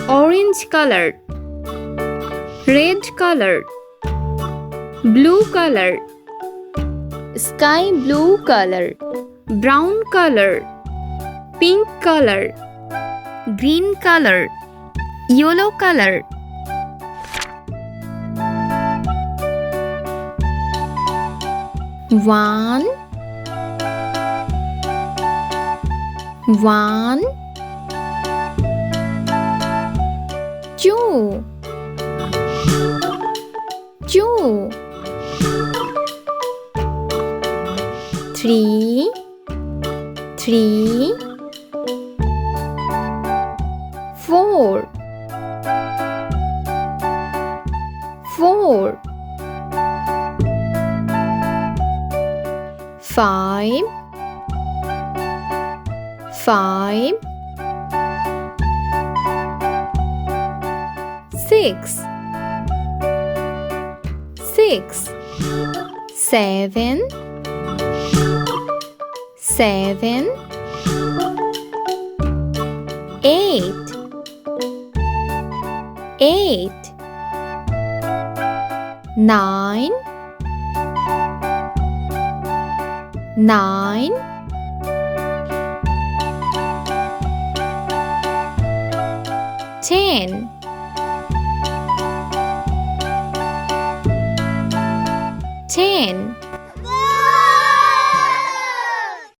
orange colored, red colored, blue colored, sky blue color, brown colored, pink colored, green colored, yellow colored. One, two, three, four, five, six, seven, eight, nine, 10, 10.